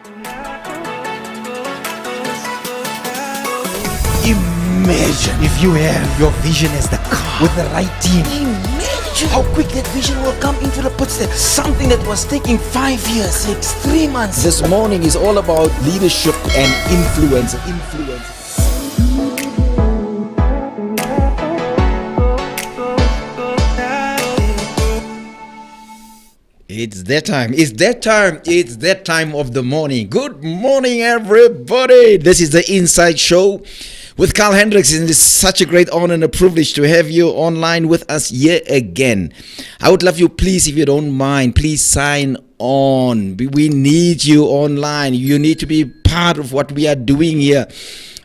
Imagine if you have your vision as the car with the right team. Imagine how quick that vision will come into the footsteps. Something that was taking 5 years, 6, 3 months. This morning is all about leadership and influence. It's that time of the morning. Good morning, everybody. This is the Inside Show with Carl Hendricks, and it's such a great honor and a privilege to have you online with us here again. I would love you, please, if you don't mind, please sign on. We need you online. You need to be part of what we are doing here.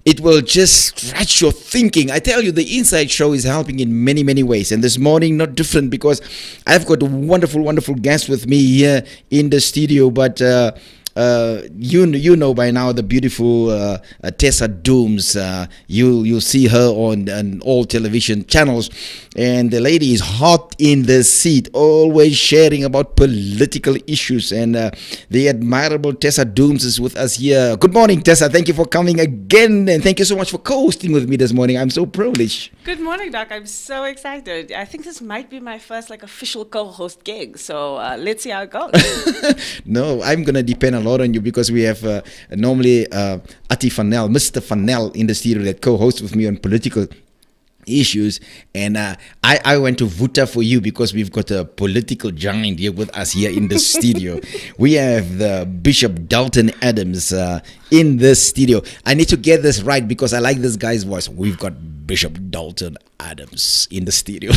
It will just stretch your thinking. I tell you, the Inside Show is helping in many, many ways. And this morning, not different, because I've got a wonderful, wonderful guest with me here in the studio. But you know by now the beautiful Tessa Dooms. You'll see her on all television channels. And the lady is hot in the seat, always sharing about political issues. And the admirable Tessa Dooms is with us here. Good morning, Tessa. Thank you for coming again. And thank you so much for co-hosting with me this morning. I'm so privileged. Good morning, Doc. I'm so excited. I think this might be my first official co-host gig. So let's see how it goes. No, I'm going to depend a lot on you, because we have normally Ati Fanel, Mr. Fanel in the studio that co-hosts with me on political issues, and I went to Vuta for you because we've got a political giant here with us here in the studio. We have the Bishop Dulton Adams in the studio. I need to get this right because I like this guy's voice. We've got Bishop Dulton Adams in the studio.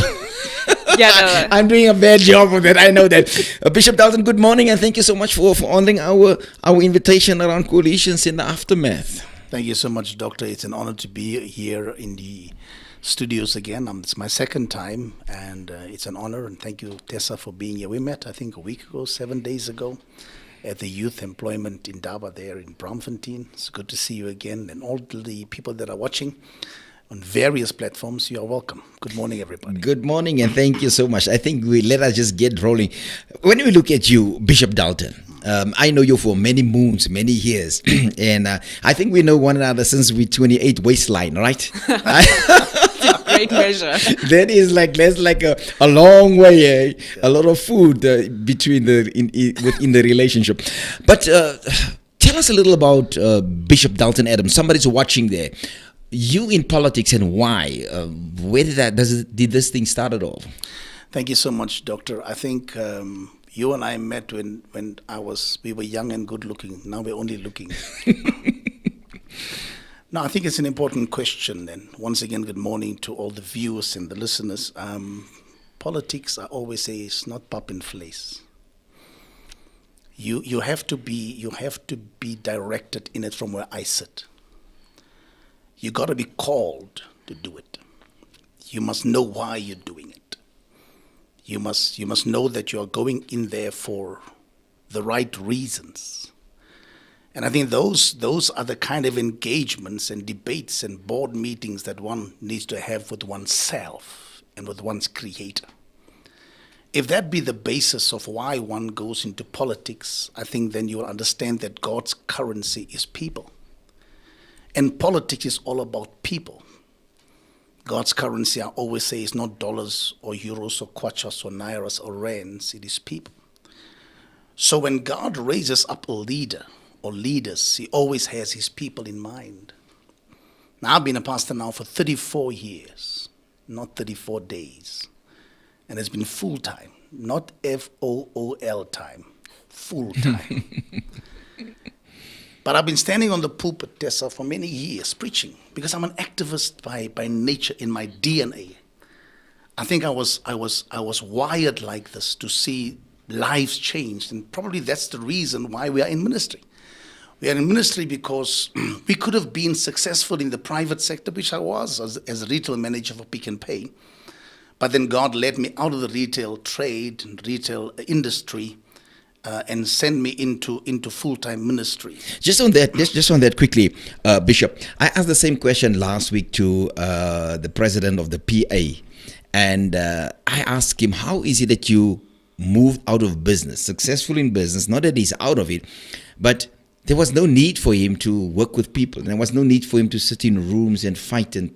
Yeah, no. I'm doing a bad job of that. I know that. Bishop Dalton, good morning, and thank you so much for honoring our invitation around coalitions in the aftermath. Thank you so much, Doctor. It's an honor to be here in the studios again. It's my second time, and it's an honor. And thank you, Tessa, for being here. We met, I think, a week ago, 7 days ago, at the Youth Employment in Daba there in Braamfontein. It's good to see you again. And all the people that are watching on various platforms, you are welcome. Good morning, everybody. Good morning, and thank you so much. I think let us just get rolling. When we look at you, Bishop Dalton, I know you for many moons, many years, and I think we know one another since we 28 waistline, right? Great measure. That's like a long way, a lot of food between within the relationship. But tell us a little about Bishop Dulton Adams. Somebody's watching there. You in politics, and why? Where did this thing started off? Thank you so much, Doctor. I think you and I met when we were young and good looking. Now we're only looking. Now, I think it's an important question then. Once again, good morning to all the viewers and the listeners. Politics, I always say, is not pop and place. You have to be directed in it from where I sit. You got to be called to do it. You must know why you're doing it. You must know that you are going in there for the right reasons. And I think those are the kind of engagements and debates and board meetings that one needs to have with oneself and with one's creator. If that be the basis of why one goes into politics, I think then you will understand that God's currency is people. And politics is all about people. God's currency, I always say, is not dollars or euros or kwachas or nairas or rands. It is people. So when God raises up a leader or leaders, he always has his people in mind. Now, I've been a pastor now for 34 years, not 34 days. And it's been full time, not FOOL time, full time. But I've been standing on the pulpit, Tessa, for many years preaching, because I'm an activist by nature, in my DNA. I think I was wired like this, to see lives changed, and probably that's the reason why we are in ministry. We are in ministry because we could have been successful in the private sector, which I was as a retail manager for Pick and Pay. But then God led me out of the retail trade and retail industry and send me into full-time ministry. Just on that quickly, Bishop, I asked the same question last week to the president of the PA, and I asked him, how is it that you moved out of business, successful in business, not that he's out of it, but There was no need for him to work with people. There was no need for him to sit in rooms and fight and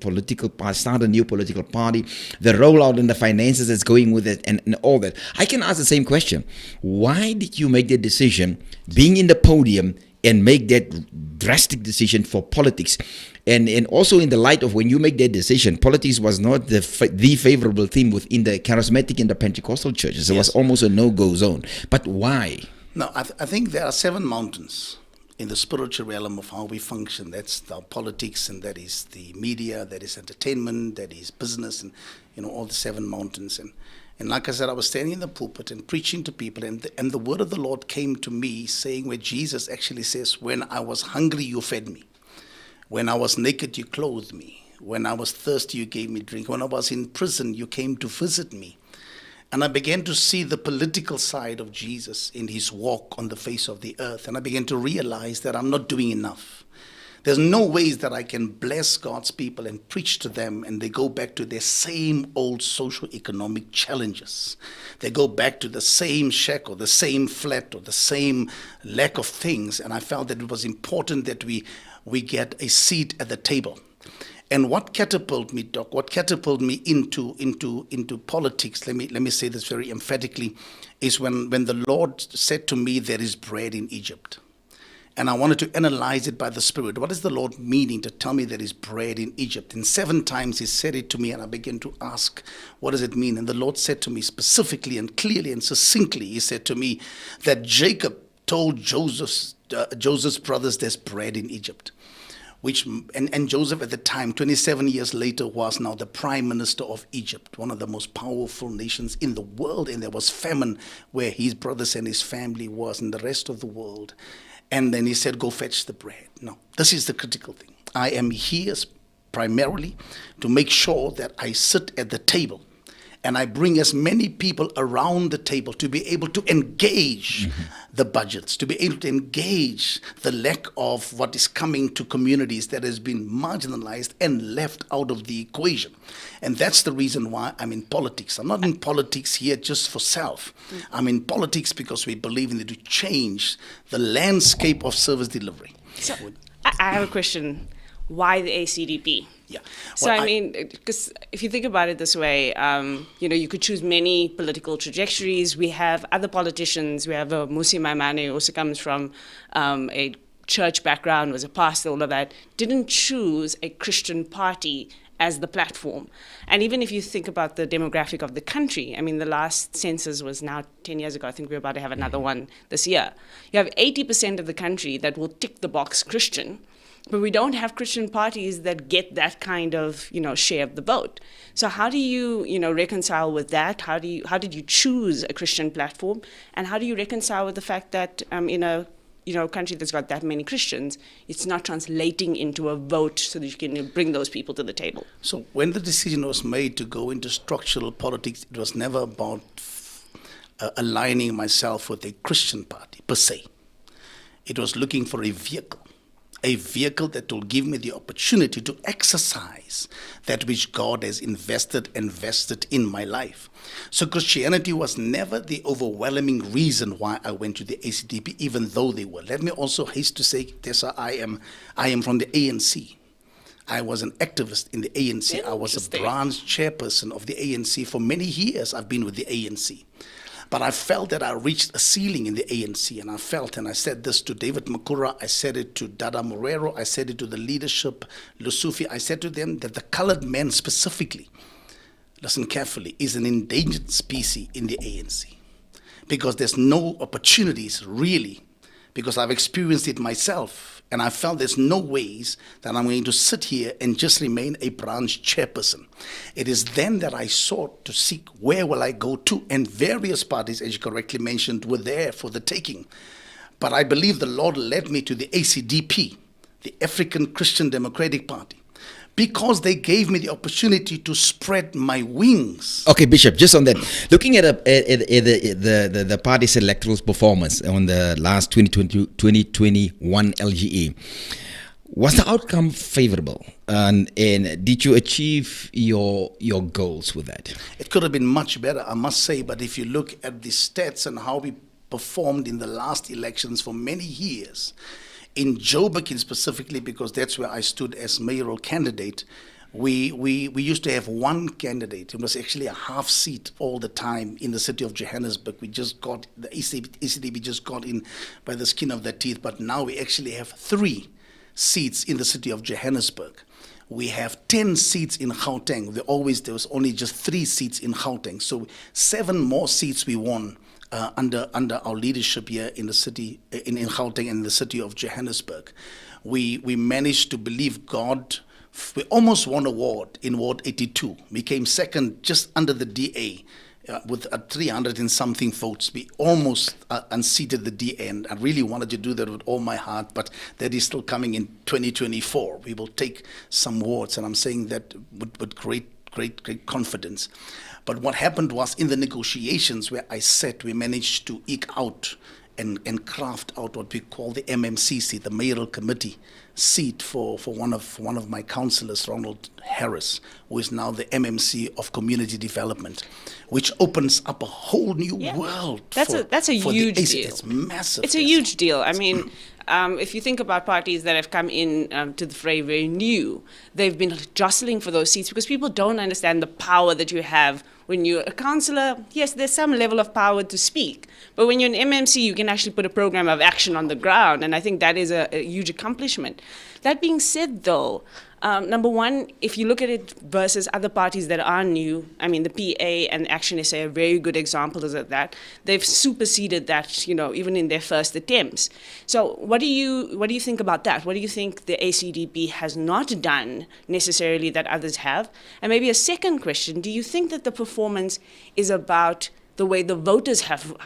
start a new political party. The rollout and the finances that's going with it and all that. I can ask the same question. Why did you make the decision, being in the podium, and make that drastic decision for politics? And also in the light of when you make that decision, politics was not the favorable theme within the charismatic and the Pentecostal churches. It was almost a no-go zone. But why? No, I think there are 7 mountains in the spiritual realm of how we function. That's the politics, and that is the media, that is entertainment, that is business, and all the 7 mountains. And like I said, I was standing in the pulpit and preaching to people, and the word of the Lord came to me, saying where Jesus actually says, when I was hungry, you fed me. When I was naked, you clothed me. When I was thirsty, you gave me drink. When I was in prison, you came to visit me. And I began to see the political side of Jesus in his walk on the face of the earth. And I began to realize that I'm not doing enough. There's no ways that I can bless God's people and preach to them and they go back to their same old socio-economic challenges. They go back to the same shack or the same flat or the same lack of things. And I felt that it was important that we get a seat at the table. And what catapulted me, Doc, into politics, let me say this very emphatically, is when the Lord said to me, there is bread in Egypt. And I wanted to analyze it by the Spirit. What is the Lord meaning to tell me there is bread in Egypt? And 7 times he said it to me, and I began to ask, what does it mean? And the Lord said to me specifically and clearly and succinctly, he said to me that Jacob told Joseph's brothers there's bread in Egypt. And Joseph at the time, 27 years later, was now the prime minister of Egypt, one of the most powerful nations in the world. And there was famine where his brothers and his family was in the rest of the world. And then he said, go fetch the bread. No, this is the critical thing. I am here primarily to make sure that I sit at the table and I bring as many people around the table to be able to engage the budgets, to be able to engage the lack of what is coming to communities that has been marginalized and left out of the equation. And that's the reason why I'm in politics. I'm not in politics here just for self. I'm in politics because we believe in it to change the landscape of service delivery. So I have a question. Why the ACDP? Yeah. So I mean, because if you think about it this way, you could choose many political trajectories. We have other politicians. We have Musi Maimane, who also comes from a church background, was a pastor, all of that, didn't choose a Christian party as the platform. And even if you think about the demographic of the country, I mean, the last census was now 10 years ago. I think we're about to have another one this year. You have 80% of the country that will tick the box Christian, but we don't have Christian parties that get that kind of, share of the vote. So how do you, reconcile with that? How did you choose a Christian platform? And how do you reconcile with the fact that in a country that's got that many Christians, it's not translating into a vote so that you can bring those people to the table? So when the decision was made to go into structural politics, it was never about aligning myself with a Christian party per se. It was looking for a vehicle that will give me the opportunity to exercise that which God has invested in my life. So Christianity was never the overwhelming reason why I went to the ACDP, even though they were. Let me also haste to say, Tessa, I am from the ANC. I was an activist in the ANC. I was a branch chairperson of the ANC. For many years, I've been with the ANC. But I felt that I reached a ceiling in the ANC, and I said this to David Makura, I said it to Dada Morero, I said it to the leadership, Lusufi, I said to them that the colored man specifically, listen carefully, is an endangered species in the ANC. Because there's no opportunities really, because I've experienced it myself, and I felt there's no ways that I'm going to sit here and just remain a branch chairperson. It is then that I sought to seek where will I go to, and various parties, as you correctly mentioned, were there for the taking. But I believe the Lord led me to the ACDP, the African Christian Democratic Party, because they gave me the opportunity to spread my wings. Okay, Bishop, just on that, looking at the party's electoral performance on the last 2021 LGE, was the outcome favorable? And did you achieve your goals with that? It could have been much better, I must say, but if you look at the stats and how we performed in the last elections for many years, In Joburg, specifically, because that's where I stood as mayoral candidate, we used to have one candidate. It was actually a half seat all the time in the city of Johannesburg. We just got, the ACDP just got in by the skin of their teeth, but now we actually have 3 seats in the city of Johannesburg. We have 10 seats in Gauteng. There was only just 3 seats in Gauteng. So 7 more seats we won under our leadership here in the city, in Gauteng and in the city of Johannesburg. We managed to believe God. We almost won a award in Ward 82. We came second just under the DA with 300 and something votes. We almost unseated the DA, and I really wanted to do that with all my heart, but that is still coming in 2024. We will take some wards, and I'm saying that with great confidence. But what happened was, in the negotiations where I sat, we managed to eke out and craft out what we call the MMCC, the mayoral committee seat for one of my councillors, Ronald Harris, who is now the MMC of community development, which opens up a whole new world. That's a huge deal. It's massive. It's a huge deal. I mean, if you think about parties that have come in to the fray very new, they've been jostling for those seats because people don't understand the power that you have when you're a councillor. Yes, there's some level of power to speak, but when you're an MMC, you can actually put a program of action on the ground, and I think that is a huge accomplishment. That being said, though, number one, if you look at it versus other parties that are new, I mean, the PA and Action SA are very good examples of that. They've superseded that, even in their first attempts. So what do you think about that? What do you think the ACDP has not done necessarily that others have? And maybe a second question, do you think that the performance is about the way the voters have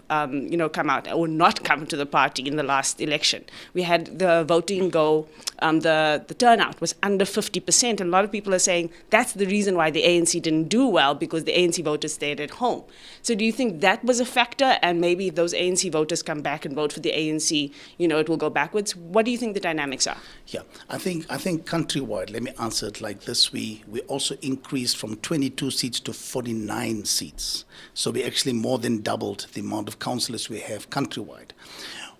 come out or not come to the party in the last election? We had the voting go, the turnout was under 50%. And a lot of people are saying that's the reason why the ANC didn't do well, because the ANC voters stayed at home. So do you think that was a factor? And maybe if those ANC voters come back and vote for the ANC, it will go backwards. What do you think the dynamics are? Yeah, I think countrywide, let me answer it like this. We also increased from 22 seats to 49 seats. So we actually more than doubled the amount of councillors we have countrywide.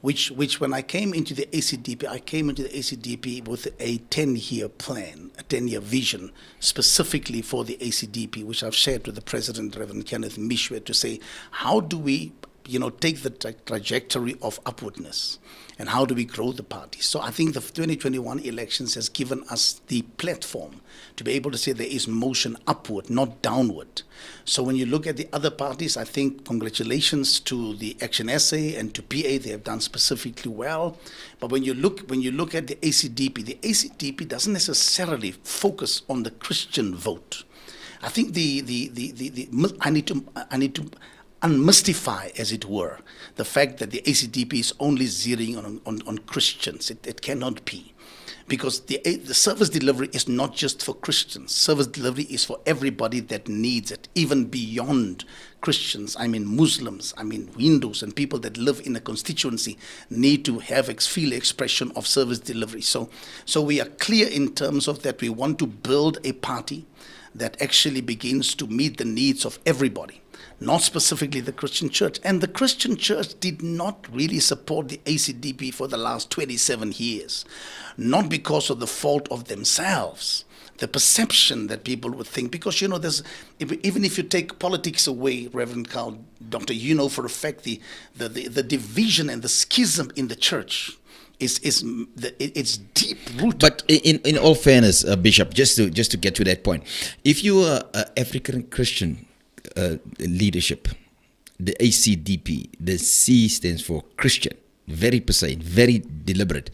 Which when I came into the ACDP, with a 10-year plan, a 10-year vision, specifically for the ACDP, which I've shared with the President, Reverend Kenneth Mishwe, to say, how do we take the trajectory of upwardness, and how do we grow the party? So I think the 2021 elections has given us the platform to be able to say there is motion upward, not downward. So when you look at the other parties, I think congratulations to the Action SA and to PA, they have done specifically well. But when you look at the ACDP doesn't necessarily focus on the Christian vote. I think I need to unmystify, as it were, the fact that the ACDP is only zeroing on Christians. It cannot be. Because the service delivery is not just for Christians. Service delivery is for everybody that needs it, even beyond Christians. I mean Muslims, I mean Hindus, and people that live in a constituency need to feel expression of service delivery. So we are clear in terms of that we want to build a party that actually begins to meet the needs of everybody, not specifically the Christian church. And the Christian church did not really support the ACDP for the last 27 years, not because of the fault of themselves, the perception that people would think, because, there's, even if you take politics away, Reverend Carl, Doctor, for a fact the division and the schism in the church it's deep rooted. But in all fairness, Bishop, just to get to that point, if you are African Christian leadership, the ACDP, the C stands for Christian, very precise, very deliberate,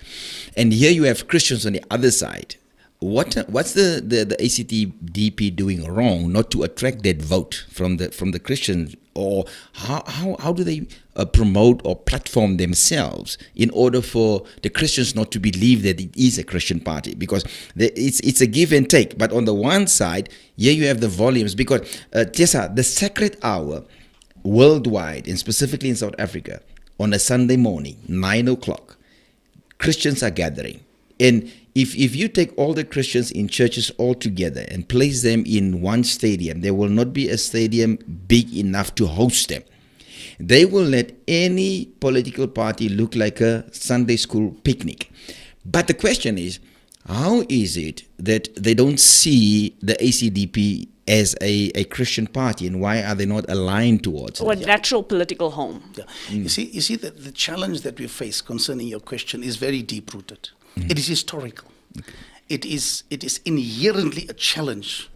and here you have Christians on the other side. What's the ACDP doing wrong not to attract that vote from the Christians, or how do they promote or platform themselves in order for the Christians not to believe that it is a Christian party? Because it's a give and take. But on the one side, here you have the volumes, because Tessa, the sacred hour worldwide and specifically in South Africa on a Sunday morning, 9 o'clock, Christians are gathering. And if you take all the Christians in churches all together and place them in one stadium, there will not be a stadium big enough to host them. They will let any political party look like a Sunday school picnic. But the question is, how is it that they don't see the ACDP as a Christian party, and why are they not aligned towards Or it? natural political home. Yeah. You see that the challenge that we face concerning your question is very deep-rooted. It is historical. It is inherently a challenge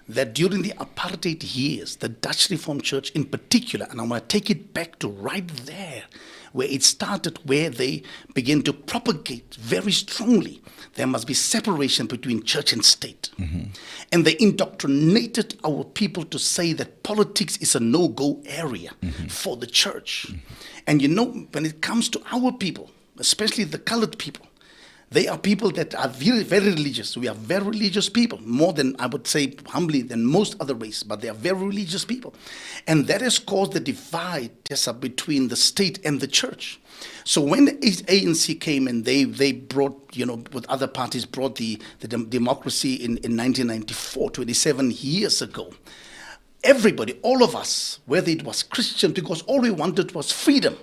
that during the apartheid years, the Dutch Reformed Church in particular, and I'm going to take it back to right there, where it started, where they began to propagate very strongly. There must be separation between church and state. And they indoctrinated our people to say that politics is a no-go area for the church. And you know, when it comes to our people, especially the colored people, they are people that are very, very religious. We are very religious people, more than, I would say, humbly, than most other races, but they are very religious people. And that has caused the divide, Tessa, between the state and the church. So when the ANC came and they brought, you know, with other parties, brought the democracy in 1994, 27 years ago, everybody, all of us, whether it was Christian, because all we wanted was freedom.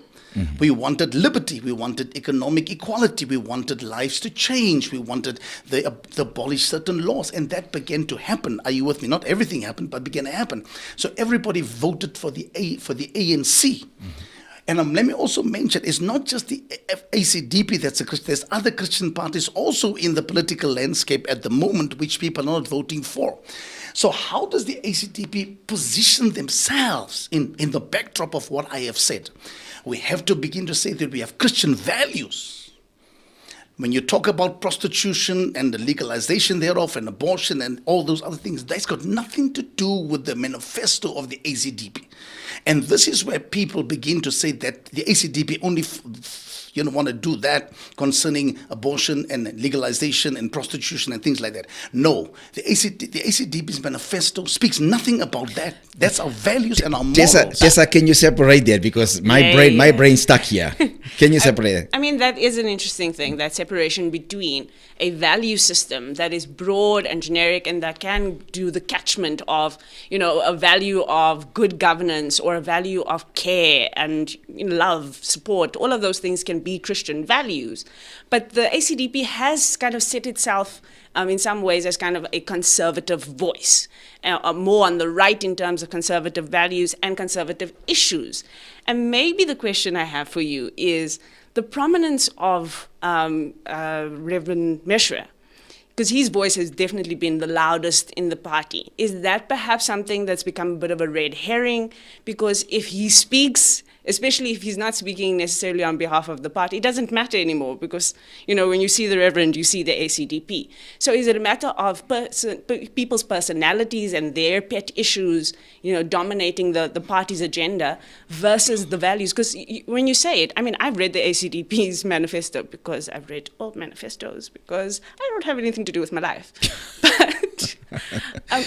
We wanted liberty. We wanted economic equality. We wanted lives to change. We wanted to abolish certain laws. And that began to happen. Are you with me? Not everything happened, but began to happen. So everybody voted for the ANC. And let me also mention, it's not just the ACDP that's a Christian. There's other Christian parties also in the political landscape at the moment which people are not voting for. So how does the ACDP position themselves in the backdrop of what I have said? We have to begin to say that we have Christian values. When you talk about prostitution and the legalization thereof and abortion and all those other things, that's got nothing to do with the manifesto of the ACDP. And this is where people begin to say that the ACDP only want to do that concerning abortion and legalization and prostitution and things like that. No, the ACDP's manifesto speaks nothing about that. That's our values and our morals. Tessa, can you separate that? Because my brain's stuck here. Can you separate it? I mean, that is an interesting thing, that separation between a value system that is broad and generic and that can do the catchment of, you know, a value of good governance or a value of care and love, support. All of those things can be Christian values. But the ACDP has kind of set itself in some ways as kind of a conservative voice, more on the right in terms of conservative values and conservative issues. And maybe the question I have for you is the prominence of Reverend Mishra, because his voice has definitely been the loudest in the party. Is that perhaps something that's become a bit of a red herring? Because if he speaks, especially if he's not speaking necessarily on behalf of the party, it doesn't matter anymore because, you know, when you see the Reverend, you see the ACDP. So is it a matter of people's personalities and their pet issues, you know, dominating the party's agenda versus the values? Because when you say it, I mean, I've read the ACDP's manifesto because I've read old manifestos because I don't have anything to do with my life. But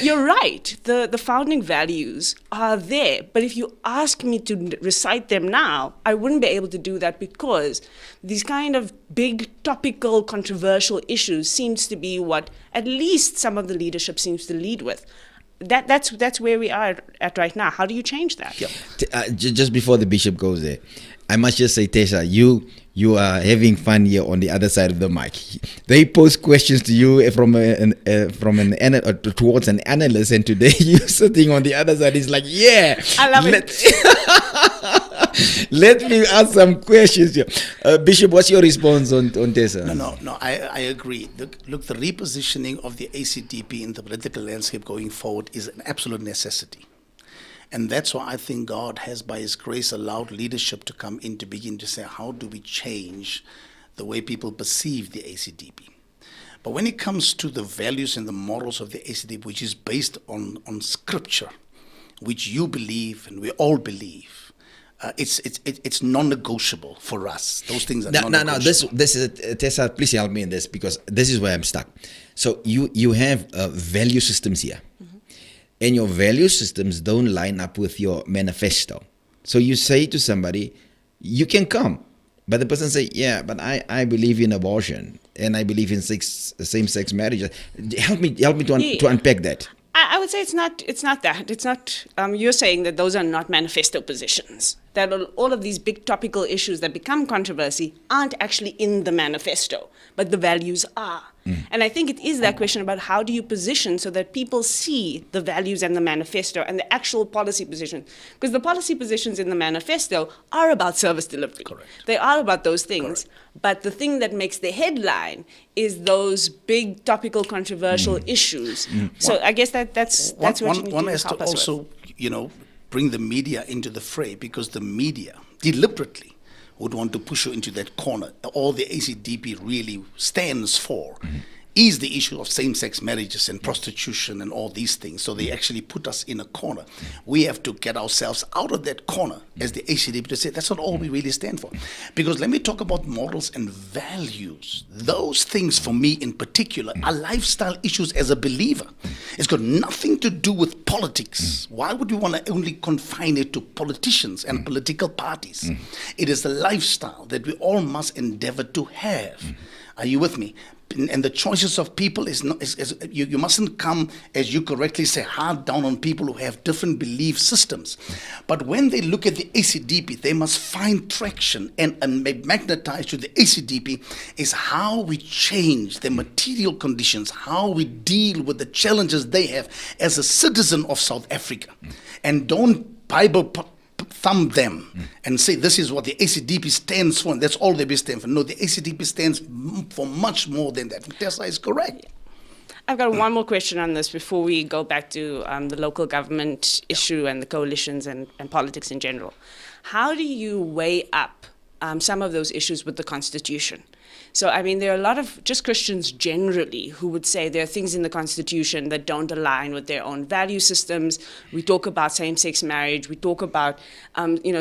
you're right. The founding values are there. But if you ask me to recite them now, I wouldn't be able to do that because these kind of big topical controversial issues seems to be what at least some of the leadership seems to lead with. That's where we are at right now. How do you change that? Just before the bishop goes there, I must just say, Tessa, you are having fun here on the other side of the mic. They pose questions to you towards an analyst, and today you're sitting on the other side. It's like, yeah, I love it. Let me ask some questions here. Bishop, what's your response on Tessa? No, I agree. Look, the repositioning of the ACDP in the political landscape going forward is an absolute necessity. And that's why I think God has, by His grace, allowed leadership to come in to begin to say, how do we change the way people perceive the ACDP? But when it comes to the values and the morals of the ACDP, which is based on Scripture, which you believe and we all believe, it's non-negotiable for us. Those things are non-negotiable. No. This is Tessa. Please help me in this because this is where I'm stuck. So you have value systems here. And your value systems don't line up with your manifesto. So you say to somebody, you can come. But the person say, yeah, but I believe in abortion and I believe in same-sex marriage. Help me to unpack that. I would say it's not that. It's not, you're saying that those are not manifesto positions. That all of these big topical issues that become controversy aren't actually in the manifesto, but the values are. And I think it is that question about how do you position so that people see the values and the manifesto and the actual policy position. Because the policy positions in the manifesto are about service delivery. Correct. They are about those things. Correct. But the thing that makes the headline is those big topical controversial issues. So I guess that's what you need one to has help to us also, with. bring the media into the fray, because the media deliberately would want to push you into that corner. All the ACDP really stands for is the issue of same-sex marriages and prostitution and all these things. So they actually put us in a corner. We have to get ourselves out of that corner as the ACDP to say that's not all we really stand for. Because let me talk about morals and values. Those things for me in particular are lifestyle issues as a believer. It's got nothing to do with politics. Why would we want to only confine it to politicians and political parties? It is the lifestyle that we all must endeavor to have. Are you with me? And the choices of people you mustn't come, as you correctly say, hard down on people who have different belief systems. But when they look at the ACDP, they must find traction and magnetize to the ACDP is how we change the material conditions, how we deal with the challenges they have as a citizen of South Africa. And don't Bible thumb them and say this is what the ACDP stands for and that's all they stand for. No, the ACDP stands for much more than that. Tessa is correct. I've got one more question on this before we go back to the local government issue and the coalitions and politics in general. How do you weigh up some of those issues with the Constitution? So, I mean, there are a lot of just Christians generally who would say there are things in the Constitution that don't align with their own value systems. We talk about same-sex marriage. We talk about,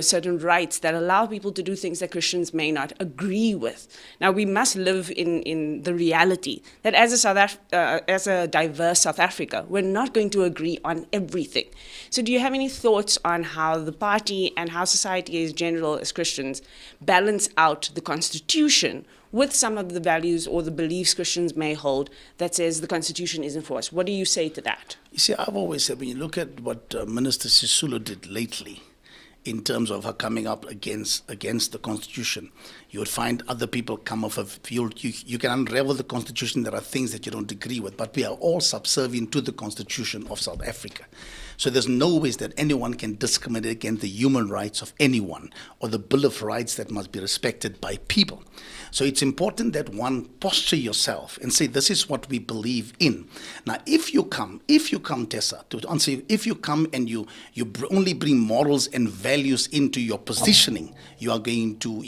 certain rights that allow people to do things that Christians may not agree with. Now, we must live in the reality that as a diverse South Africa, we're not going to agree on everything. So do you have any thoughts on how the party and how society in general as Christians balance out the Constitution with some of the values or the beliefs Christians may hold that says the Constitution is enforced? What do you say to that? You see, I've always said, when you look at what Minister Sisulu did lately in terms of her coming up against the Constitution, you would find other people come off of field. You can unravel the Constitution. There are things that you don't agree with, but we are all subservient to the Constitution of South Africa. So there's no ways that anyone can discriminate against the human rights of anyone or the Bill of Rights that must be respected by people. So it's important that one posture yourself and say, this is what we believe in. Now, if you come, Tessa, to answer you, if you come and you only bring morals and values into your positioning, you are going to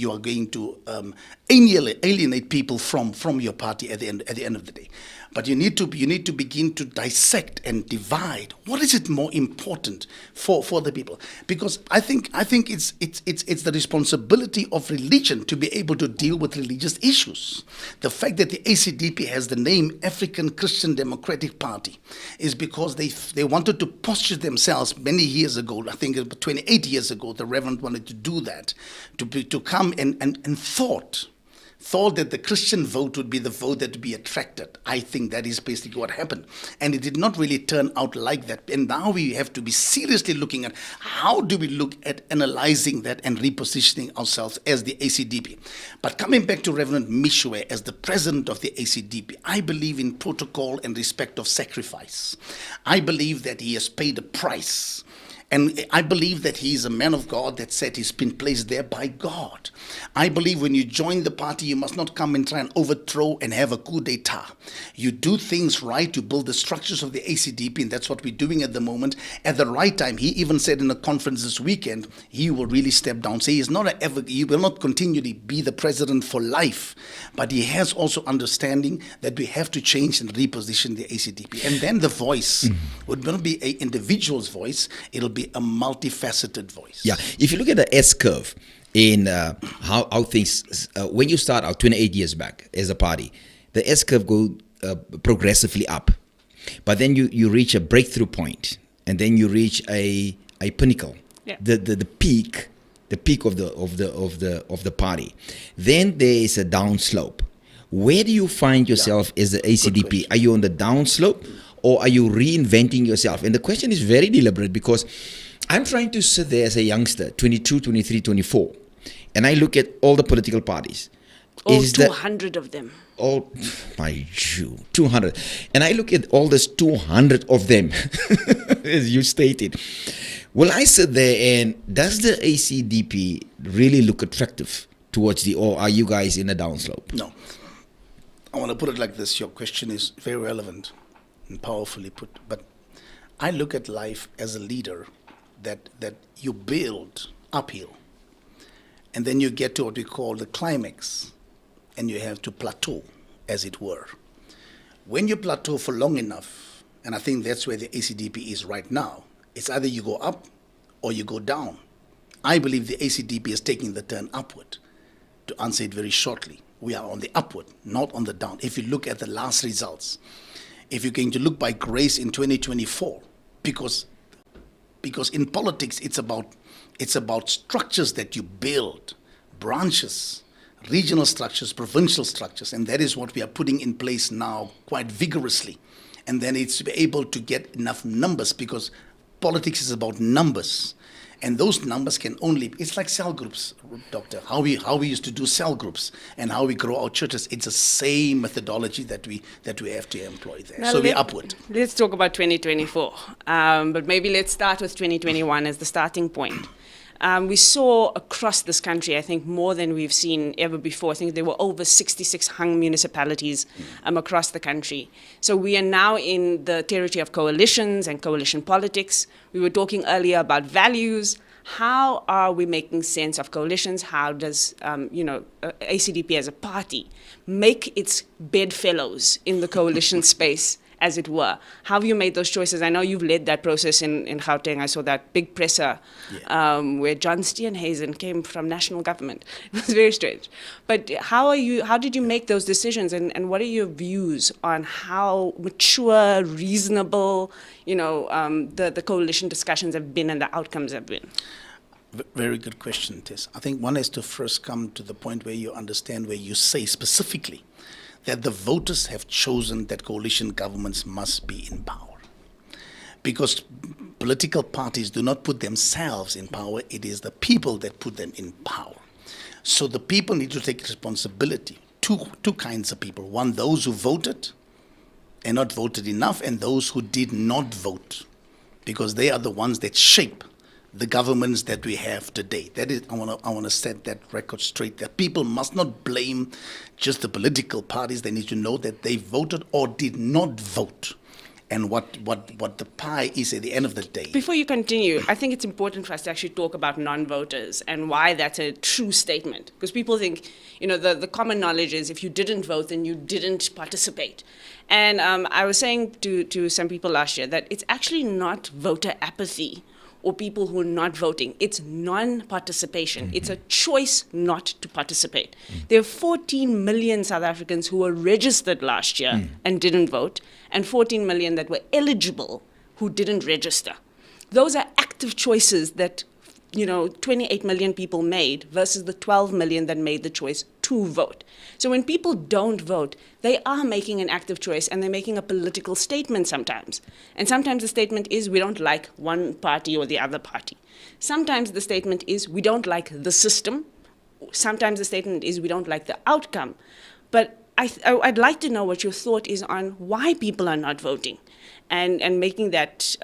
alienate people from your party at the end of the day. But you need to begin to dissect and divide. What is it more important for the people? Because I think it's the responsibility of religion to be able to deal with religious issues. The fact that the ACDP has the name African Christian Democratic Party is because they wanted to posture themselves many years ago. I think about 28 years ago, the Reverend wanted to do that, to come and thought that the Christian vote would be the vote that would be attracted. I think that is basically what happened. And it did not really turn out like that. And now we have to be seriously looking at how do we look at analyzing that and repositioning ourselves as the ACDP. But coming back to Reverend Mishwe as the president of the ACDP, I believe in protocol and respect of sacrifice. I believe that he has paid a price. And I believe that he is a man of God that said he's been placed there by God. I believe when you join the party, you must not come and try and overthrow and have a coup d'etat. You do things right, you build the structures of the ACDP, and that's what we're doing at the moment. At the right time, he even said in a conference this weekend, he will really step down. So he will not continually be the president for life, but he has also understanding that we have to change and reposition the ACDP. And then the voice would not be an individual's voice, it'll be a multifaceted voice. Yeah, if you look at the S-curve in how things, when you start out 28 years back as a party, the S-curve goes progressively up. But then you reach a breakthrough point, and then you reach a pinnacle, yeah. the peak of the party. Then there is a downslope. Where do you find yourself as the ACDP? Are you on the downslope, or are you reinventing yourself? And the question is very deliberate, because I'm trying to sit there as a youngster, 22, 23, 24, and I look at all the political parties. All 200 of them. Oh, my Jew, 200. And I look at all these 200 of them, as you stated. Will I sit there and does the ACDP really look attractive towards or are you guys in a downslope? No. I want to put it like this. Your question is very relevant and powerfully put. But I look at life as a leader that you build uphill. And then you get to what we call the climax. And you have to plateau, as it were. When you plateau for long enough, and I think that's where the ACDP is right now, it's either you go up or you go down. I believe the ACDP is taking the turn upward. To answer it very shortly, we are on the upward, not on the down. If you look at the last results, if you're going to look by grace in 2024, because in politics it's about structures that you build, branches, regional structures, provincial structures, and that is what we are putting in place now quite vigorously. And then it's to be able to get enough numbers, because politics is about numbers. And those numbers can only, it's like cell groups, Doctor, how we used to do cell groups and how we grow our churches. It's the same methodology that we have to employ there. Now so we're upward. Let's talk about 2024, but maybe let's start with 2021 as the starting point. We saw across this country, I think, more than we've seen ever before. I think there were over 66 hung municipalities across the country. So we are now in the territory of coalitions and coalition politics. We were talking earlier about values. How are we making sense of coalitions? How does, ACDP as a party make its bedfellows in the coalition space, as it were? How have you made those choices? I know you've led that process in Gauteng. I saw that big presser where John Steenhuisen came from national government. It was very strange. But how did you make those decisions, and what are your views on how mature, reasonable, the coalition discussions have been and the outcomes have been? Very good question, Tess. I think one has to first come to the point where you understand, where you say specifically that the voters have chosen that coalition governments must be in power. Because political parties do not put themselves in power, it is the people that put them in power. So the people need to take responsibility. Two kinds of people. One, those who voted and not voted enough, and those who did not vote, because they are the ones that shape the governments that we have today. That is, I want to set that record straight. That people must not blame just the political parties. They need to know that they voted or did not vote, and what the pie is at the end of the day. Before you continue, I think it's important for us to actually talk about non-voters and why that's a true statement. Because people think, the common knowledge is if you didn't vote, then you didn't participate. And I was saying to some people last year that it's actually not voter apathy or people who are not voting. It's non-participation. It's a choice not to participate. There are 14 million South Africans who were registered last year and didn't vote, and 14 million that were eligible who didn't register. Those are active choices that 28 million people made versus the 12 million that made the choice to vote. So when people don't vote, they are making an active choice, and they're making a political statement sometimes. And sometimes the statement is, we don't like one party or the other party. Sometimes the statement is, we don't like the system. Sometimes the statement is, we don't like the outcome. But I'd like to know what your thought is on why people are not voting and making that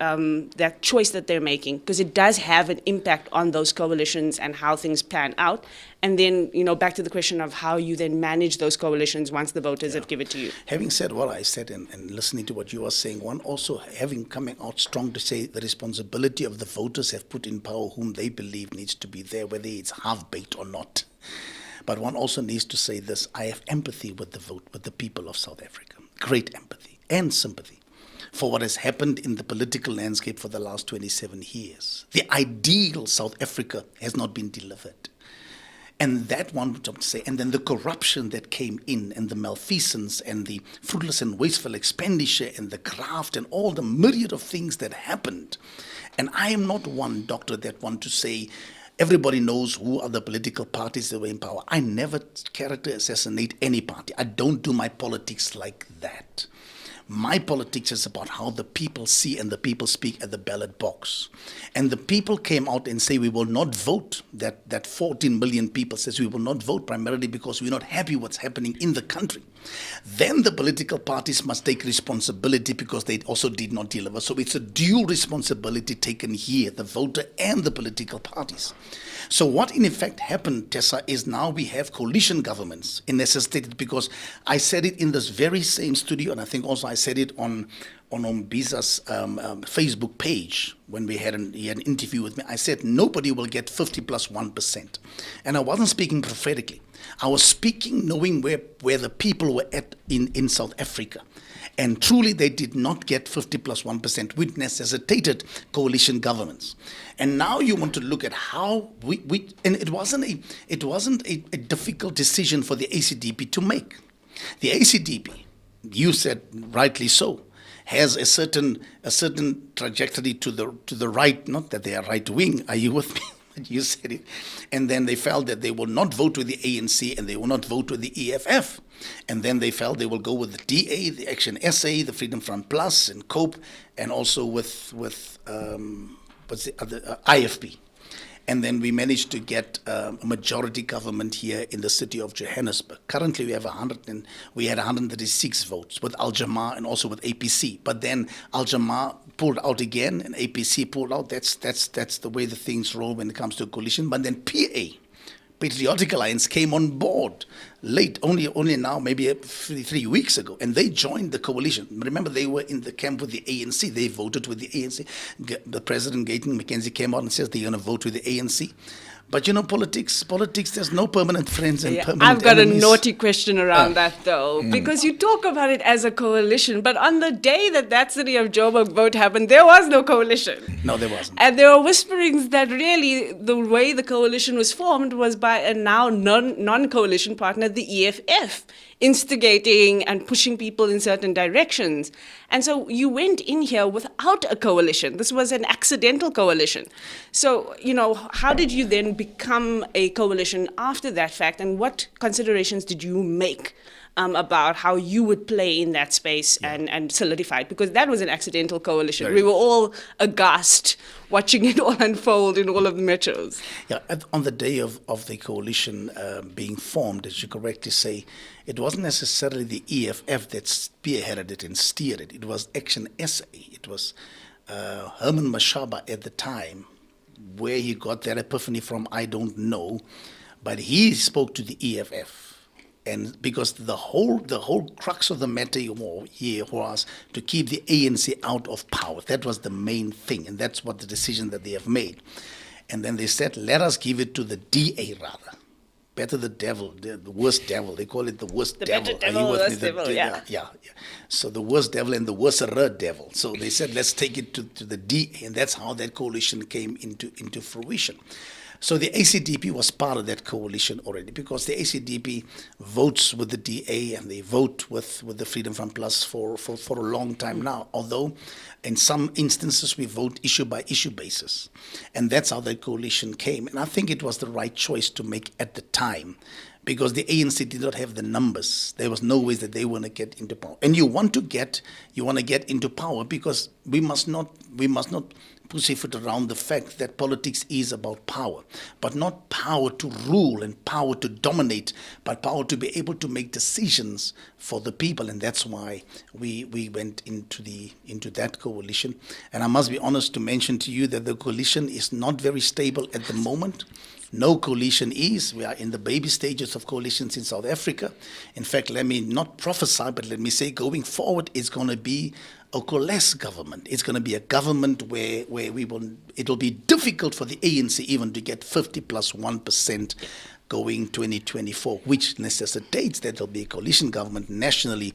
choice that they're making, because it does have an impact on those coalitions and how things pan out. And then, back to the question of how you then manage those coalitions once the voters have given it to you. Having said what I said and listening to what you are saying, one also coming out strong to say the responsibility of the voters have put in power whom they believe needs to be there, whether it's half-baked or not. But one also needs to say this: I have empathy with the people of South Africa, great empathy and sympathy for what has happened in the political landscape for the last 27 years. The ideal South Africa has not been delivered. And that one, which I'm to say, and then the corruption that came in, and the malfeasance, and the fruitless and wasteful expenditure, and the graft, and all the myriad of things that happened. And I am not one, Doctor, that want to say, everybody knows who are the political parties that were in power. I never character assassinate any party. I don't do my politics like that. My politics is about how the people see and the people speak at the ballot box. And the people came out and say we will not vote. That 14 million people says we will not vote primarily because we're not happy what's happening in the country. Then the political parties must take responsibility because they also did not deliver. So it's a dual responsibility taken here, the voter and the political parties. So what in effect happened, Tessa, is now we have coalition governments necessitated, because I said it in this very same studio, and I think also I said it on Biza's Facebook page when he had an interview with me. I said nobody will get 50 plus 1%. And I wasn't speaking prophetically. I was speaking knowing where the people were at in South Africa. And truly they did not get 50 plus 1%, which necessitated coalition governments. And now you want to look at how and it wasn't a difficult decision for the ACDP to make. The ACDP, you said rightly so, has a certain trajectory to the right, not that they are right wing. Are you with me? You said it. And then they felt that they will not vote with the ANC and they will not vote with the EFF. And then they felt they will go with the DA, the Action SA, the Freedom Front Plus, and COPE, and also with what's the other, IFP. And then we managed to get a majority government here in the city of Johannesburg. Currently, we had 136 votes with Al Jamaa and also with APC. But then Al Jamaa pulled out again, and APC pulled out. That's the way the things roll when it comes to a coalition. But then PA, Patriotic Alliance, came on board late, only now, maybe 3 weeks ago, and they joined the coalition. Remember, they were in the camp with the ANC. They voted with the ANC. The President, Gayton McKenzie, came out and says they're going to vote with the ANC. But you know, politics, there's no permanent friends and permanent I've got enemies. a naughty question around that, though, because you talk about it as a coalition, but on the day that City of Joburg vote happened, there was no coalition. No, there wasn't. And there were whisperings that really the way the coalition was formed was by a now non-coalition partner, the EFF, instigating and pushing people in certain directions. And so you went in here without a coalition. This was an accidental coalition. So, you know, how did you then become a coalition after that fact, and what considerations did you make about how you would play in that space and solidify it? Because that was an accidental coalition. We were all aghast watching it all unfold in all of the metros. Yeah, on the day of the coalition being formed, as you correctly say, it wasn't necessarily the EFF that spearheaded it and steered it. It was Action SA. It was Ahmed Shabba at the time. Where he got that epiphany from, I don't know. But he spoke to the EFF. And because the whole crux of the matter here was to keep the ANC out of power. That was the main thing, and that's what the decision that they have made. And then they said, let us give it to the DA rather. Better the devil, the worst devil. They call it the worst devil. Better devil, worst devil, yeah. So the worst devil and the worser devil. So they said, let's take it to the DA, and that's how that coalition came into fruition. So the ACDP was part of that coalition already, because the ACDP votes with the DA and they vote with the Freedom Front Plus for a long time now, although in some instances we vote issue by issue basis. And that's how that coalition came. And I think it was the right choice to make at the time, because the ANC did not have the numbers. There was no way that they want to get into power. And you want to get into power because we must not pussyfoot around the fact that politics is about power, but not power to rule and power to dominate, but power to be able to make decisions for the people. And that's why we went into that coalition. And I must be honest to mention to you that the coalition is not very stable at the moment. No coalition is. We are in the baby stages of coalitions in South Africa. In fact, let me not prophesy, but let me say going forward, it's going to be a coalesced government. It's going to be a government where it'll be difficult for the ANC even to get 50 plus 1% going 2024, which necessitates that there'll be a coalition government nationally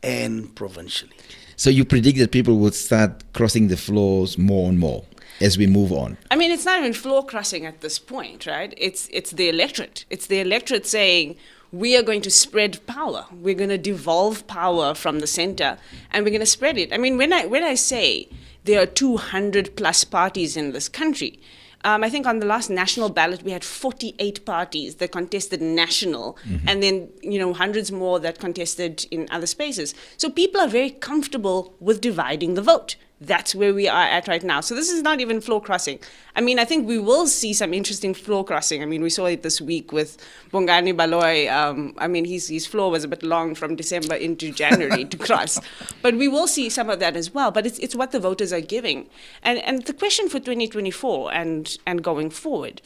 and provincially. So you predict that people will start crossing the floors more and more as we move on? I mean, it's not even floor crossing at this point, right? It's the electorate. It's the electorate saying, we are going to spread power. We're going to devolve power from the center, and we're going to spread it. I mean, when I say there are 200 plus parties in this country, I think on the last national ballot, we had 48 parties that contested national, and then, hundreds more that contested in other spaces. So people are very comfortable with dividing the vote. That's where we are at right now. So this is not even floor crossing. I mean, I think we will see some interesting floor crossing. I mean, we saw it this week with Bongani Baloy. I mean, his floor was a bit long from December into January to cross. But we will see some of that as well. But it's what the voters are giving. And the question for 2024 and going forward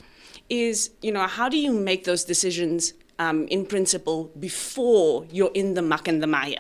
is, how do you make those decisions in principle before you're in the muck and the mire?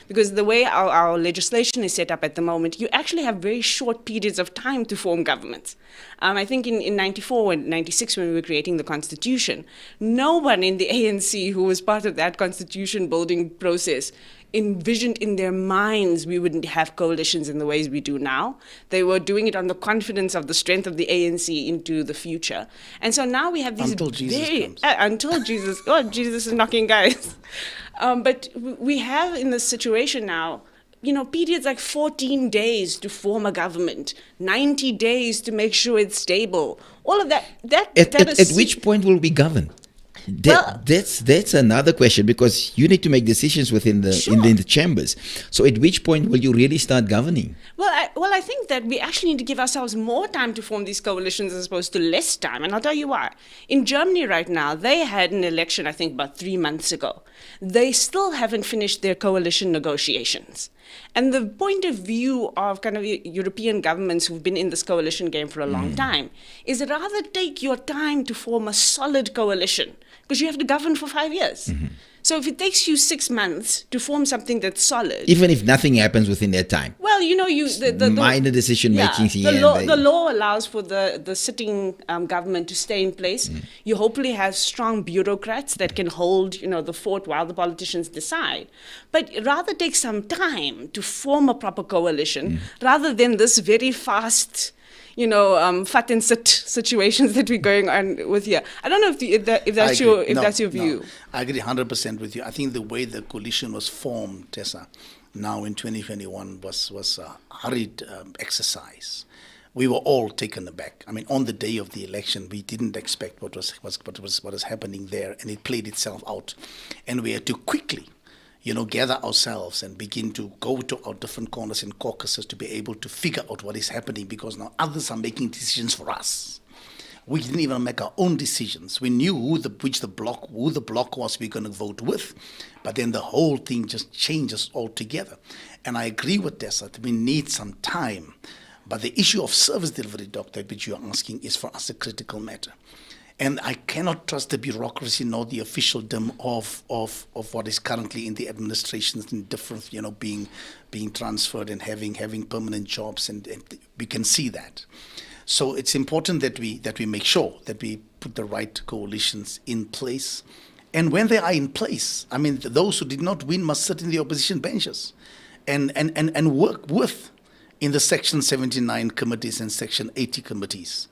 Because the way our legislation is set up at the moment, you actually have very short periods of time to form governments. I think in 94 and 96, when we were creating the Constitution, no one in the ANC who was part of that Constitution building process envisioned in their minds we wouldn't have coalitions in the ways we do now. They were doing it on the confidence of the strength of the ANC into the future. And so now we have these until Jesus comes. Until Jesus, Jesus is knocking, guys. But we have in this situation now, periods like 14 days to form a government, 90 days to make sure it's stable. All of that. At which point will we govern? That's another question, because you need to make decisions within the in the chambers. So at which point will you really start governing? Well, I think that we actually need to give ourselves more time to form these coalitions as opposed to less time. And I'll tell you why. In Germany right now, they had an election, I think, about 3 months ago. They still haven't finished their coalition negotiations. And the point of view of kind of European governments who've been in this coalition game for a long time is rather take your time to form a solid coalition, because you have to govern for 5 years. So if it takes you 6 months to form something that's solid, even if nothing happens within that time. Well, the minor decision making. The law allows for the sitting government to stay in place. You hopefully have strong bureaucrats that can hold the fort while the politicians decide. But rather take some time to form a proper coalition rather than this very fast fat and sit situations that we're going on with here. I don't know if that's your view. No, I agree 100% with you. I think the way the coalition was formed, Tessa, now in 2021 was a hurried exercise. We were all taken aback. I mean, on the day of the election, we didn't expect what was happening there, and it played itself out, and we had to quickly gather ourselves and begin to go to our different corners and caucuses to be able to figure out what is happening, because now others are making decisions for us. We didn't even make our own decisions. We knew who the block was we're going to vote with, but then the whole thing just changes altogether. And I agree with Tessa that we need some time, but the issue of service delivery, Doctor, which you are asking, is for us a critical matter. And I cannot trust the bureaucracy nor the officialdom of what is currently in the administrations and different, being transferred and having permanent jobs, and we can see that. So it's important that we make sure that we put the right coalitions in place. And when they are in place, I mean, those who did not win must sit in the opposition benches and work with in the Section 79 committees and Section 80 committees.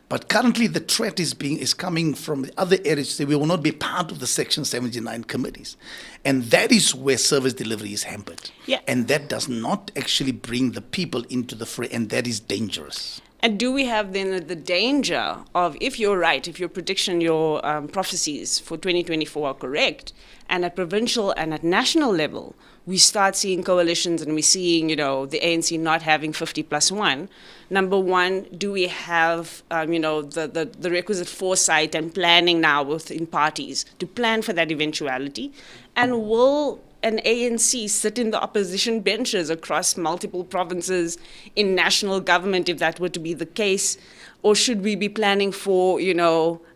But currently the threat is coming from the other areas that we will not be part of the Section 79 committees. And that is where service delivery is hampered. Yeah. And that does not actually bring the people into the fray, and that is dangerous. And do we have then the danger of, if you're right, if your prediction, your prophecies for 2024 are correct, and at provincial and at national level, we start seeing coalitions and we're seeing, the ANC not having 50+1. Number one, do we have, the requisite foresight and planning now within parties to plan for that eventuality? And will an ANC sit in the opposition benches across multiple provinces in national government, if that were to be the case? Or should we be planning for,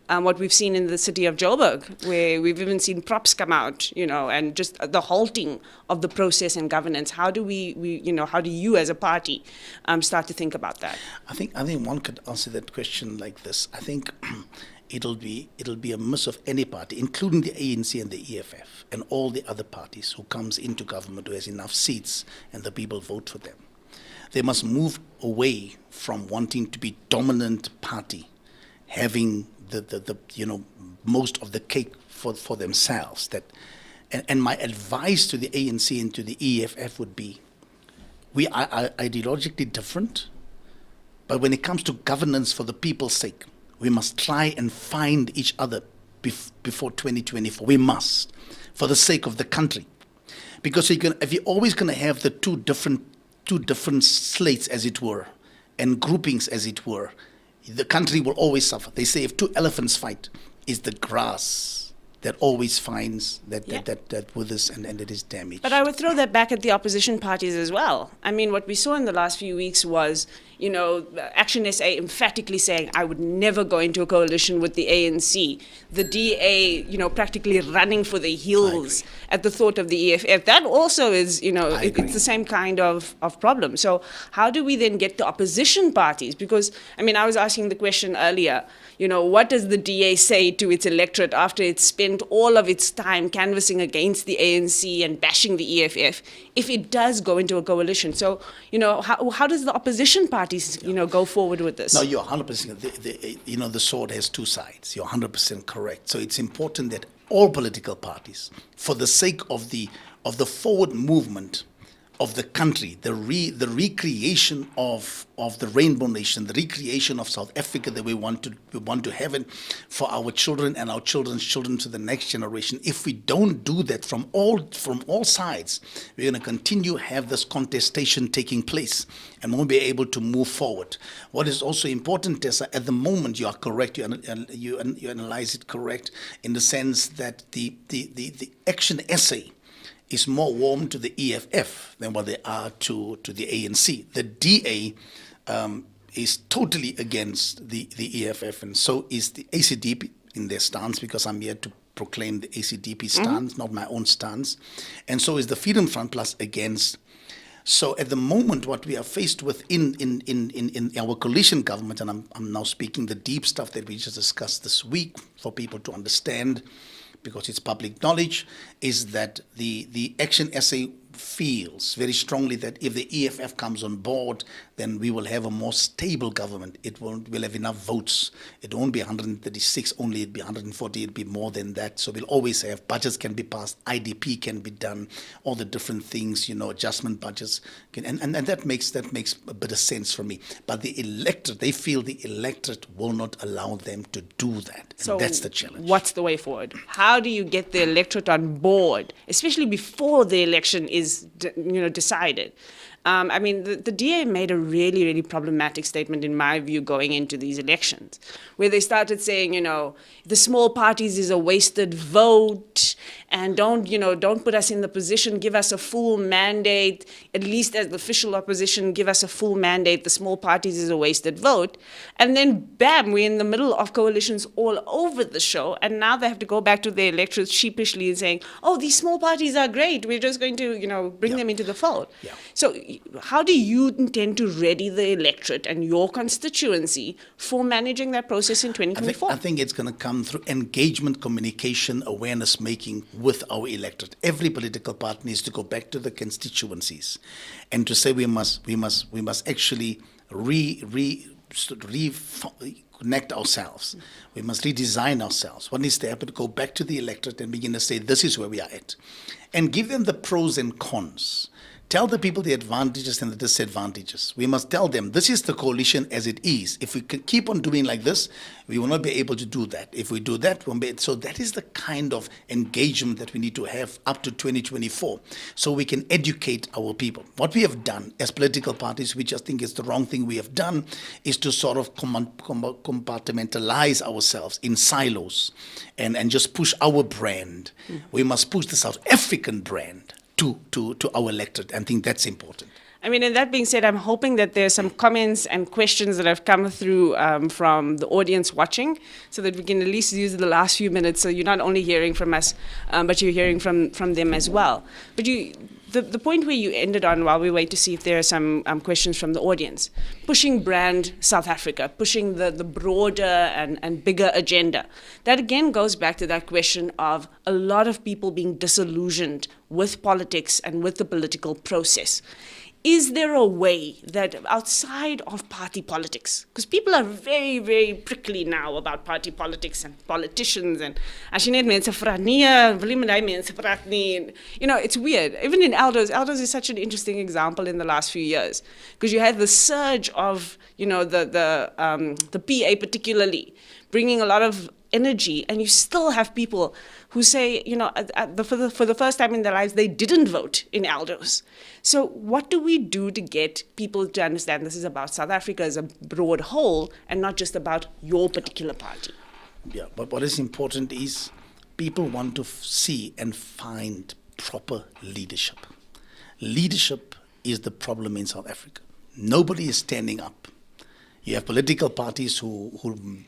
what we've seen in the city of Joburg, where we've even seen props come out, and just the halting of the process and governance? How do how do you as a party start to think about that? I think one could answer that question like this. I think it'll be a miss of any party, including the ANC and the EFF and all the other parties who comes into government, who has enough seats and the people vote for them. They must move away from wanting to be dominant party, having the most of the cake for themselves. And my advice to the ANC and to the EFF would be, we are ideologically different, but when it comes to governance for the people's sake, We must try and find each other before 2024. We must, for the sake of the country. Because if you're always going to have the two different slates, as it were, and groupings, as it were, the country will always suffer. They say if two elephants fight, it's the grass that always finds that withers and it is damaged. But I would throw that back at the opposition parties as well. I mean, what we saw in the last few weeks was, Action SA emphatically saying, I would never go into a coalition with the ANC. The DA, practically running for the hills at the thought of the EFF. That also is, it's the same kind of problem. So how do we then get the opposition parties? Because, I was asking the question earlier, what does the DA say to its electorate after it's spent all of its time canvassing against the ANC and bashing the EFF if it does go into a coalition? So, how does the opposition parties, go forward with this? No, you're 100%. The sword has two sides. You're 100% correct. So it's important that all political parties, for the sake of the forward movement of the country, the recreation of the Rainbow Nation, the recreation of South Africa that we want to have it for our children and our children's children to the next generation. If we don't do that from all sides, we're going to continue to have this contestation taking place and won't be able to move forward. What is also important, Tessa, at the moment you are correct, you analyze it correct in the sense that the Action SA is more warm to the EFF than what they are to the ANC. The DA is totally against the EFF, and so is the ACDP in their stance, because I'm here to proclaim the ACDP stance, not my own stance. And so is the Freedom Front Plus against. So at the moment, what we are faced with in our coalition government, and I'm now speaking the deep stuff that we just discussed this week for people to understand, because it's public knowledge, is that the Action SA feels very strongly that if the EFF comes on board, then we will have a more stable government. We'll have enough votes. It won't be 136 only, it'll be 140, it'll be more than that. So we'll always have, budgets can be passed, IDP can be done, all the different things, adjustment budgets. And that makes a bit of sense for me. But the electorate, they feel the electorate will not allow them to do that. And so that's the challenge. What's the way forward? How do you get the electorate on board, especially before the election is decided? The DA made a really, really problematic statement, in my view, going into these elections, where they started saying, the small parties is a wasted vote, and don't put us in the position, give us a full mandate, at least as the official opposition, give us a full mandate, the small parties is a wasted vote. And then, bam, we're in the middle of coalitions all over the show, and now they have to go back to their electorates sheepishly and saying, oh, these small parties are great, we're just going to, bring them into the fold. Yeah. So how do you intend to ready the electorate and your constituency for managing that process in 2024? I think it's going to come through engagement, communication, awareness making with our electorate. Every political party needs to go back to the constituencies and to say we must actually reconnect ourselves. We must redesign ourselves. What needs to happen? To go back to the electorate and begin to say, this is where we are at. And give them the pros and cons. Tell the people the advantages and the disadvantages. We must tell them, this is the coalition as it is. If we keep on doing like this, we will not be able to do that. If we do that, so that is the kind of engagement that we need to have up to 2024, so we can educate our people. What we have done as political parties, which I think is the wrong thing we have done, is to sort of compartmentalize ourselves in silos and just push our brand. We must push the South African brand to our electorate. I think that's important. And that being said, I'm hoping that there's some comments and questions that have come through from the audience watching, so that we can at least use the last few minutes, so you're not only hearing from us, but you're hearing from them as well. But the point where you ended on, while we wait to see if there are some questions from the audience, pushing brand South Africa, pushing the broader and bigger agenda, that again goes back to that question of a lot of people being disillusioned with politics and with the political process. is there a way that outside of party politics, because people are very, very prickly now about party politics and politicians, and it's weird. Even in Elders is such an interesting example in the last few years, because you had the surge of, the PA particularly, bringing a lot of energy, and you still have people who say, for the first time in their lives, they didn't vote in Elders. So what do we do to get people to understand this is about South Africa as a broad whole and not just about your particular party? Yeah, but what is important is people want to see and find proper leadership. Leadership is the problem in South Africa. Nobody is standing up. You have political parties who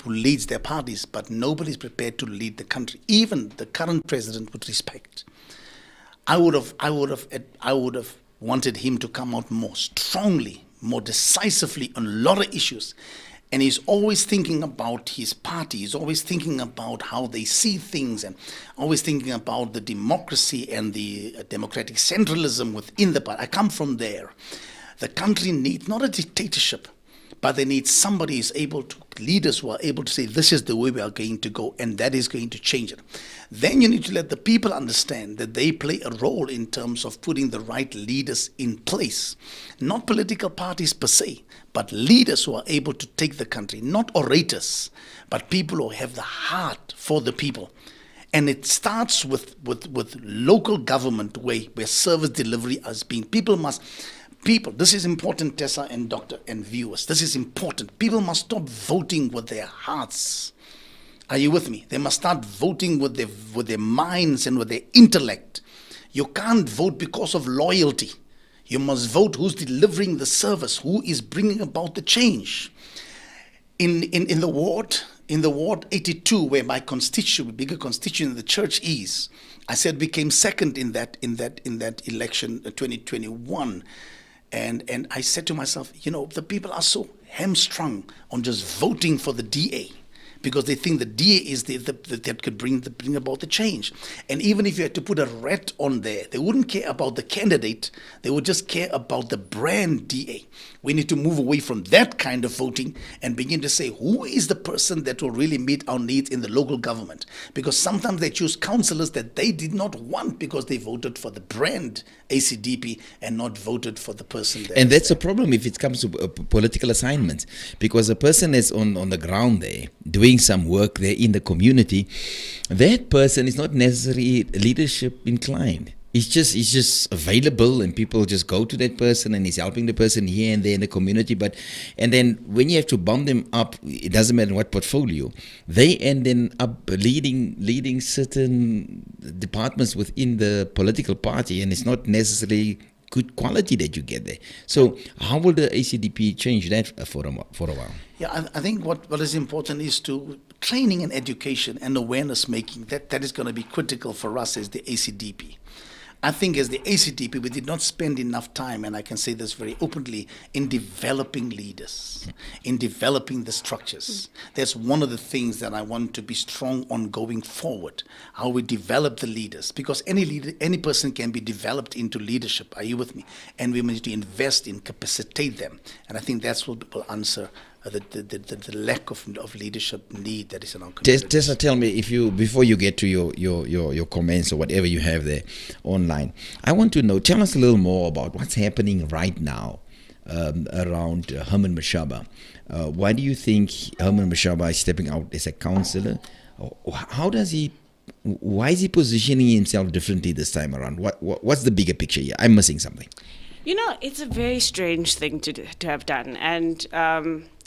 leads their parties, but nobody is prepared to lead the country. Even the current president, with respect, I would have wanted him to come out more strongly, more decisively on a lot of issues. And he's always thinking about his party. He's always thinking about how they see things, and always thinking about the democracy and the democratic centralism within the party. I come from there. The country needs not a dictatorship, but they need somebody who's able to, leaders who are able to say, this is the way we are going to go, and that is going to change it. Then you need to let the people understand that they play a role in terms of putting the right leaders in place. Not political parties per se, but leaders who are able to take the country. Not orators, but people who have the heart for the people. And it starts with local government where service delivery has been. People, this is important, Tessa and Doctor and viewers. This is important. People must stop voting with their hearts. Are you with me? They must start voting with their minds and with their intellect. You can't vote because of loyalty. You must vote who's delivering the service, who is bringing about the change. In the ward 82, where my bigger constituent in the church is, I said we came second in that election 2021. And I said to myself, the people are so hamstrung on just voting for the DA, because they think the DA is that could bring about the change. And even if you had to put a rat on there, they wouldn't care about the candidate. They would just care about the brand DA. We need to move away from that kind of voting and begin to say, who is the person that will really meet our needs in the local government? Because sometimes they choose councillors that they did not want because they voted for the brand ACDP and not voted for the person. And that's a problem if it comes to political assignments, because a person is on the ground there doing some work there in the community. That person is not necessarily leadership inclined. He's just available, and people just go to that person, and he's helping the person here and there in the community. And then when you have to bump them up, it doesn't matter what portfolio, they end up leading certain departments within the political party, and it's not necessarily good quality that you get there. So how will the ACDP change that for a while? Yeah, I think what is important is to training and education and awareness making. That is going to be critical for us as the ACDP. I think as the ACDP, we did not spend enough time, and I can say this very openly, in developing leaders, in developing the structures. That's one of the things that I want to be strong on going forward, how we develop the leaders. Because any person can be developed into leadership. Are you with me? And we need to invest in, capacitate them. And I think that's what will answer the lack of leadership need that is in our community. Tessa, tell me, before you get to your comments or whatever you have there online, I want to know, tell us a little more about what's happening right now around Ahmed Shabba. Why do you think Ahmed Shabba is stepping out as a councillor? Why is he positioning himself differently this time around? What's the bigger picture here? I'm missing something. It's a very strange thing to have done, and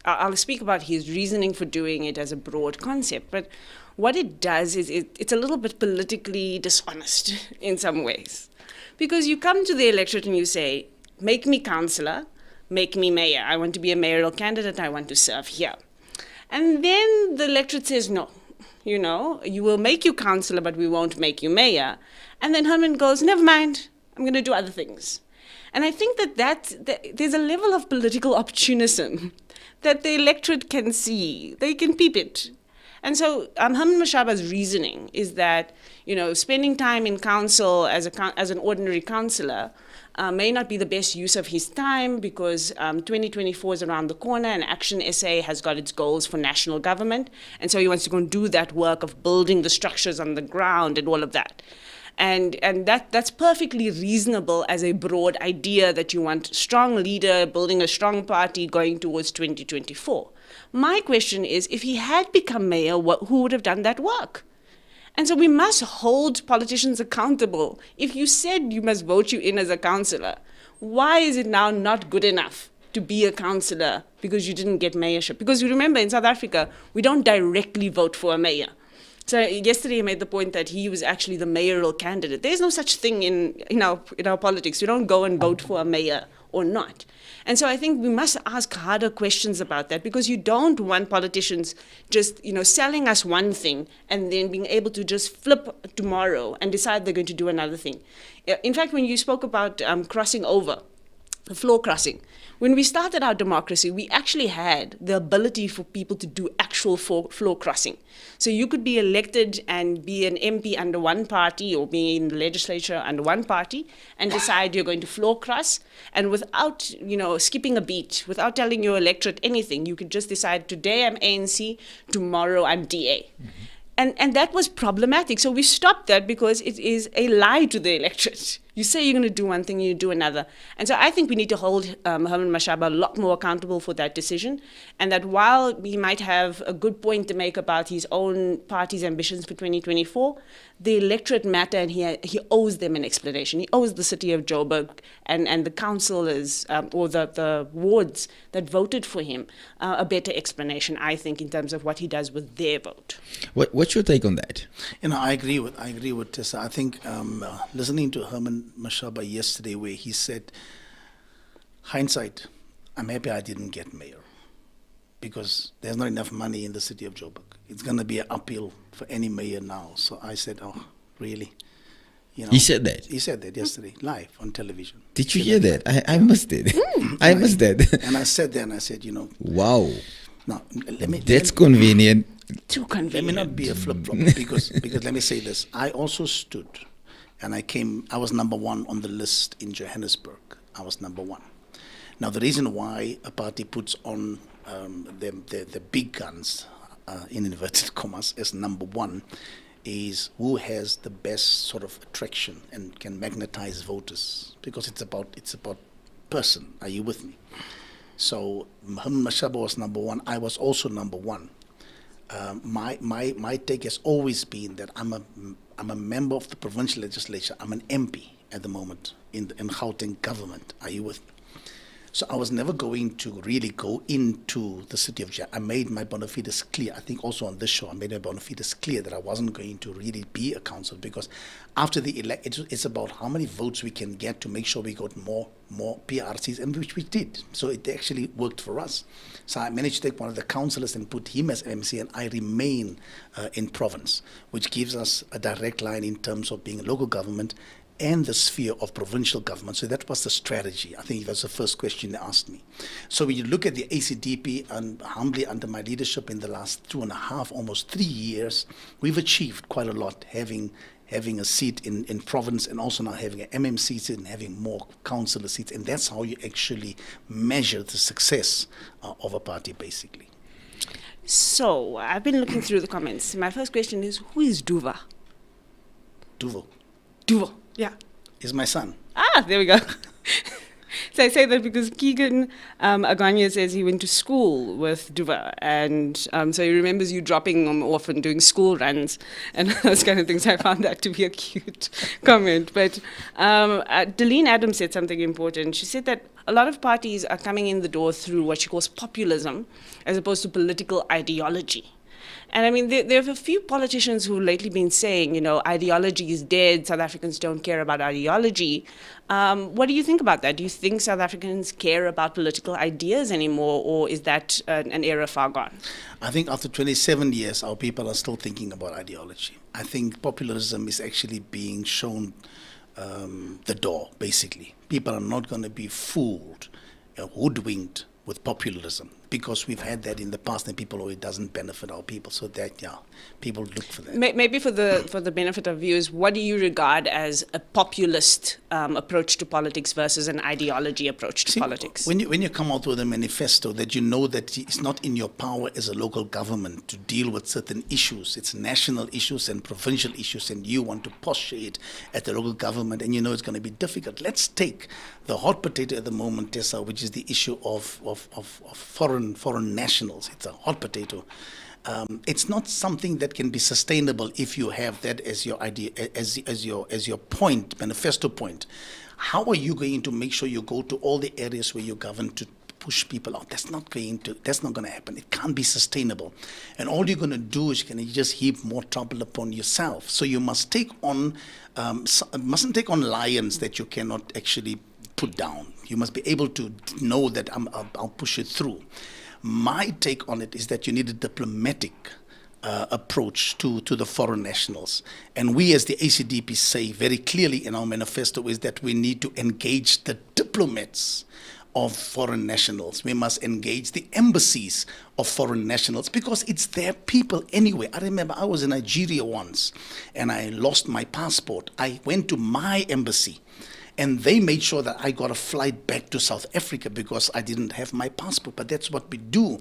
I'll speak about his reasoning for doing it as a broad concept, but what it does is it's a little bit politically dishonest in some ways. Because you come to the electorate and you say, make me councillor, make me mayor. I want to be a mayoral candidate, I want to serve here. And then the electorate says, no, you will make you councillor, but we won't make you mayor. And then Herman goes, never mind, I'm going to do other things. And I think that there's a level of political opportunism that the electorate can see. They can peep it. And so Ahmed Shabba's reasoning is that, spending time in council as an ordinary councillor may not be the best use of his time because 2024 is around the corner and Action SA has got its goals for national government. And so he wants to go and do that work of building the structures on the ground and all of that. And that's perfectly reasonable as a broad idea that you want a strong leader, building a strong party going towards 2024. My question is, if he had become mayor, who would have done that work? And so we must hold politicians accountable. If you said you must vote you in as a councillor, why is it now not good enough to be a councillor because you didn't get mayorship? Because you remember in South Africa, we don't directly vote for a mayor. So yesterday he made the point that he was actually the mayoral candidate. There's no such thing in our politics. You don't go and vote for a mayor or not. And so I think we must ask harder questions about that because you don't want politicians just, selling us one thing and then being able to just flip tomorrow and decide they're going to do another thing. In fact, when you spoke about crossing over, the floor crossing, when we started our democracy, we actually had the ability for people to do actual floor crossing. So you could be elected and be an MP under one party or be in the legislature under one party and decide you're going to floor cross. And without, skipping a beat, without telling your electorate anything, you could just decide today I'm ANC, tomorrow I'm DA. Mm-hmm. And that was problematic. So we stopped that because it is a lie to the electorate. You say you're going to do one thing, you do another. And so I think we need to hold Ahmed Shabba a lot more accountable for that decision. And that while he might have a good point to make about his own party's ambitions for 2024, the electorate matter and he owes them an explanation. He owes the city of Joburg and the councillors or the wards that voted for him a better explanation, I think, in terms of what he does with their vote. What's your take on that? I agree with Tessa. I think listening to Ahmed Shabba yesterday where he said, hindsight, I'm happy I didn't get mayor because there's not enough money in the city of Joburg. It's going to be an uphill for any mayor now. So I said, oh, really? He said that? He said that yesterday, live on television. Did you hear that? I missed it. I missed that. And I sat there and I said, wow. Now, That's convenient. Too convenient. Let me not be a flip-flop because let me say this. I also stood and I was number one on the list in Johannesburg. I was number one. Now, the reason why a party puts on the big guns, in inverted commas, as number one is who has the best sort of attraction and can magnetize voters, because it's about person. Are you with me? So Ahmed Shabba was number one. I was also number one. My take has always been that I'm a member of the provincial legislature. I'm an MP at the moment in Gauteng government. Are you with me? So I was never going to really go into the city of Joburg. I made my bona fides clear. I think also on this show, I made my bona fides clear that I wasn't going to really be a councillor, because after the election, it's about how many votes we can get to make sure we got more PRCs, and which we did. So it actually worked for us. So I managed to take one of the councillors and put him as MC, and I remain in province, which gives us a direct line in terms of being a local government and the sphere of provincial government. So that was the strategy. I think that was the first question they asked me. So when you look at the ACDP, and humbly under my leadership in the last 2.5, almost 3 years, we've achieved quite a lot, having a seat in province, and also now having an MMC seat and having more councillor seats. And that's how you actually measure the success of a party, basically. So I've been looking through the comments. My first question is, who is Duva? Duvo. Yeah. Is my son. There we go. So I say that because Keegan Aganya says he went to school with Duva, and so he remembers you dropping him off and doing school runs and those kind of things. I found that to be a cute comment. But Dulton Adams said something important. She said that a lot of parties are coming in the door through what she calls populism as opposed to political ideology. And I mean, there are a few politicians who've lately been saying, ideology is dead, South Africans don't care about ideology. What do you think about that? Do you think South Africans care about political ideas anymore, or is that an era far gone? I think after 27 years, our people are still thinking about ideology. I think populism is actually being shown the door, basically. People are not going to be fooled, hoodwinked with populism. because we've had that in the past, and people, it doesn't benefit our people. So that, people look for that. Maybe for the benefit of viewers, what do you regard as a populist approach to politics versus an ideology approach to politics? When you come out with a manifesto that you know that it's not in your power as a local government to deal with certain issues, it's national issues and provincial issues, and you want to posture it at the local government, and you know it's going to be difficult. Let's take the hot potato at the moment, Tessa, which is the issue of foreign nationals. It's a hot potato. It's not something that can be sustainable if you have that as your idea, as your point, manifesto point. How are you going to make sure you go to all the areas where you govern to push people out? That's not going to happen. It can't be sustainable. And all you're going to do is you just heap more trouble upon yourself. So you must take on, mustn't take on lions that you cannot actually put down. You must be able to know that I'll push it through. My take on it is that you need a diplomatic approach to the foreign nationals. And we as the ACDP say very clearly in our manifesto is that we need to engage the diplomats of foreign nationals. We must engage the embassies of foreign nationals because it's their people anyway. I remember I was in Nigeria once and I lost my passport. I went to my embassy and they made sure that I got a flight back to South Africa because I didn't have my passport. But that's what we do.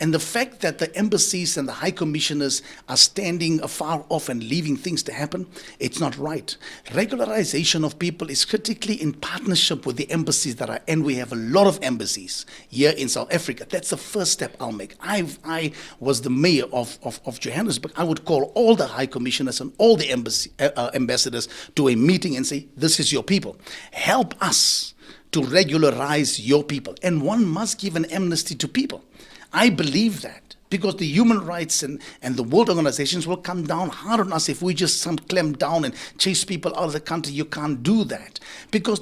And the fact that the embassies and the high commissioners are standing afar off and leaving things to happen, it's not right. Regularization of people is critically in partnership with the embassies that are, and we have a lot of embassies here in South Africa. That's the first step I'll make. I was the mayor of Johannesburg. I would call all the high commissioners and all the ambassadors to a meeting and say, this is your people. Help us to regularize your people. And one must give an amnesty to people. I believe that. Because the human rights and the world organizations will come down hard on us if we just clamp down and chase people out of the country. You can't do that. Because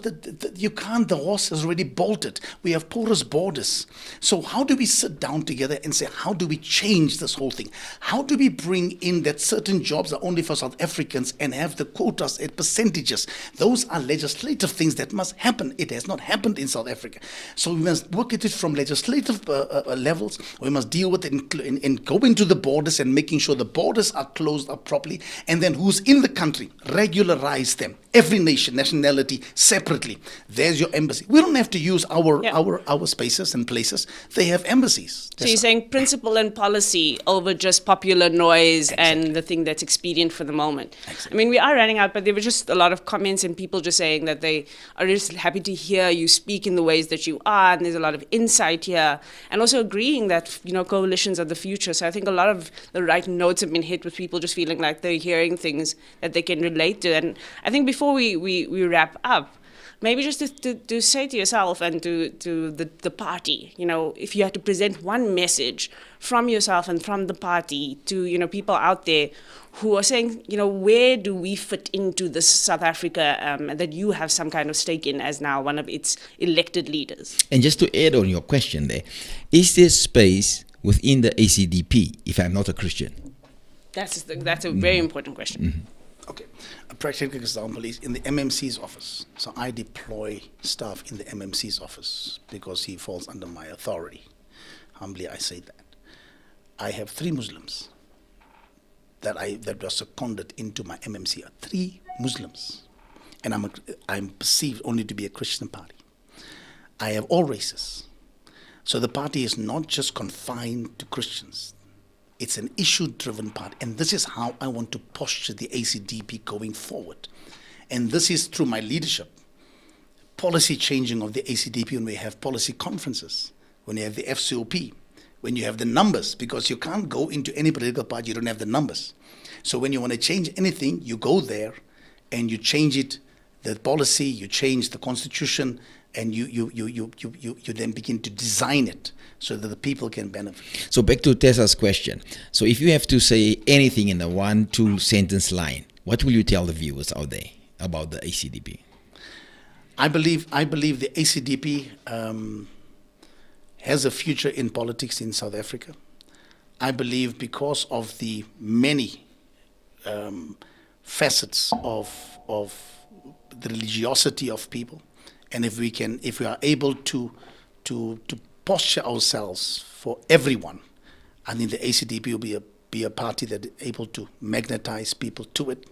you can't, the horse has already bolted. We have porous borders. So how do we sit down together and say, how do we change this whole thing? How do we bring in that certain jobs are only for South Africans and have the quotas at percentages? Those are legislative things that must happen. It has not happened in South Africa. So we must work at it from legislative levels. We must deal with it in going to the borders and making sure the borders are closed up properly, and then who's in the country, regularize them. Every nationality separately. There's your embassy. We don't have to use our spaces and places. They have embassies. So you're saying principle and policy over just popular noise Exactly. and the thing that's expedient for the moment. Exactly. I mean, we are running out, but there were just a lot of comments and people just saying that they are just happy to hear you speak in the ways that you are, and there's a lot of insight here, and also agreeing that, coalitions are the future. So I think a lot of the right notes have been hit with people just feeling like they're hearing things that they can relate to. And I think before we wrap up, maybe just to say to yourself and to the party, if you had to present one message from yourself and from the party to, people out there who are saying, where do we fit into this South Africa that you have some kind of stake in as now one of its elected leaders? And just to add on your question there, is there space within the ACDP if I'm not a Christian? That's a very important question. Mm-hmm. Okay. A practical example is in the MMC's office. So I deploy staff in the MMC's office because he falls under my authority. Humbly, I say that. I have 3 Muslims that were seconded into my MMC. 3 Muslims. And I'm perceived only to be a Christian party. I have all races. So the party is not just confined to Christians. It's an issue-driven party. And this is how I want to posture the ACDP going forward. And this is through my leadership. Policy changing of the ACDP when we have policy conferences, when you have the FCOP, when you have the numbers, because you can't go into any political party, you don't have the numbers. So when you want to change anything, you go there and you change it, the policy, you change the constitution, and you then begin to design it so that the people can benefit. So back to Tessa's question. So if you have to say anything in a 1-2 sentence line, what will you tell the viewers out there about the ACDP? I believe the ACDP has a future in politics in South Africa. I believe because of the many facets of the religiosity of people, and if we are able to posture ourselves for everyone, I think the ACDP will be a party that is able to magnetize people to it.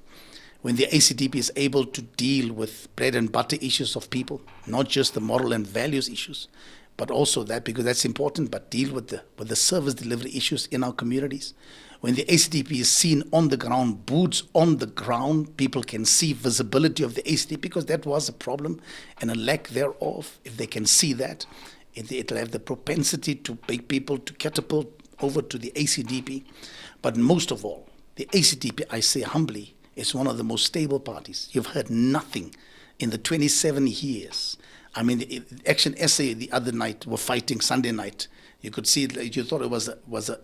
When the ACDP is able to deal with bread and butter issues of people, not just the moral and values issues, but also that, because that's important, but deal with the service delivery issues in our communities. When the ACDP is seen on the ground, boots on the ground, people can see visibility of the ACDP, because that was a problem and a lack thereof. If they can see that, it'll have the propensity to make people to catapult over to the ACDP. But most of all, the ACDP, I say humbly, is one of the most stable parties. You've heard nothing in the 27 years. I mean, the Action SA the other night were fighting Sunday night. You could see it, you thought it was a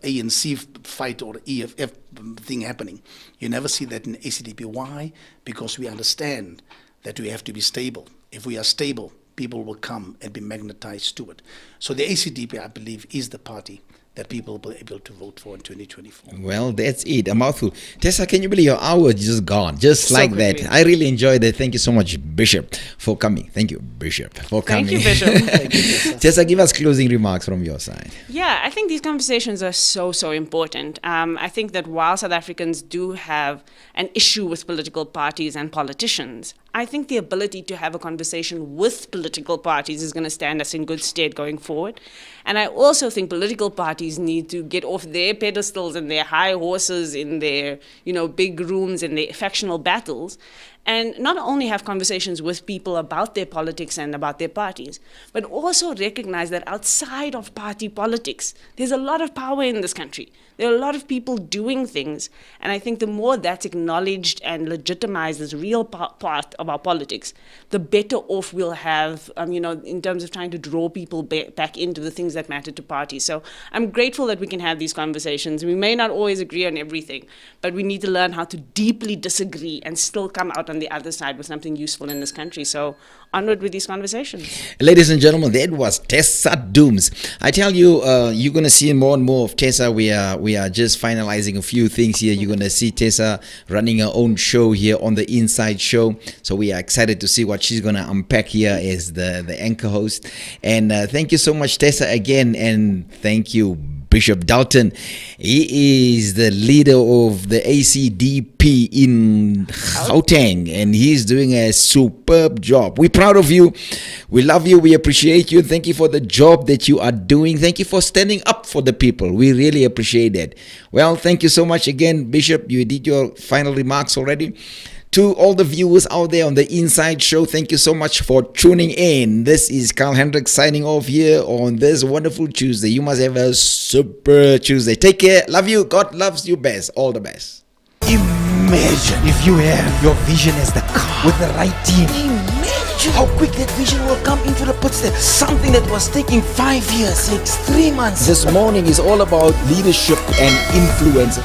ANC fight or EFF thing happening. You never see that in ACDP. Why? Because we understand that we have to be stable. If we are stable, people will come and be magnetized to it. So the ACDP, I believe, is the party that people will be able to vote for in 2024. Well, that's it. A mouthful. Tessa, can you believe your hour is just gone? Just So like quickly. that. I really enjoyed it. Thank you so much, Bishop, for coming. Thank you, Bishop, for coming. Thank you, Bishop. Thank you, Tessa. Tessa, give us closing remarks from your side. Yeah, I think these conversations are so important. I think that while South Africans do have an issue with political parties and politicians, I think the ability to have a conversation with political parties is going to stand us in good stead going forward. And I also think political parties need to get off their pedestals and their high horses in their, big rooms and their factional battles, and not only have conversations with people about their politics and about their parties, but also recognize that outside of party politics, there's a lot of power in this country. There are a lot of people doing things, and I think the more that's acknowledged and legitimized as real part of our politics, the better off we'll have, in terms of trying to draw people back into the things that matter to parties. So I'm grateful that we can have these conversations. We may not always agree on everything, but we need to learn how to deeply disagree and still come out on the other side with something useful in this country. So onward with these conversations. Ladies and gentlemen, that was Tessa Dooms. I tell you, you're going to see more and more of Tessa. We are just finalizing a few things here. You're going to see Tessa running her own show here on the Inside Show. So we are excited to see what she's going to unpack here as the anchor host. And thank you so much, Tessa, again. And thank you, Bishop Dalton. He is the leader of the ACDP in Gauteng, and he's doing a superb job. We're proud of you. We love you. We appreciate you. Thank you for the job that you are doing. Thank you for standing up for the people. We really appreciate that. Well, thank you so much again, Bishop. You did your final remarks already. To all the viewers out there on the Inside Show, thank you so much for tuning in. This is Carl Hendricks signing off here on this wonderful Tuesday. You must have a super Tuesday. Take care. Love you. God loves you best. All the best. Imagine if you have your vision as the car with the right team. Imagine how quick that vision will come into the pits. Something that was taking 5 years takes 3 months. This morning is all about leadership and influence.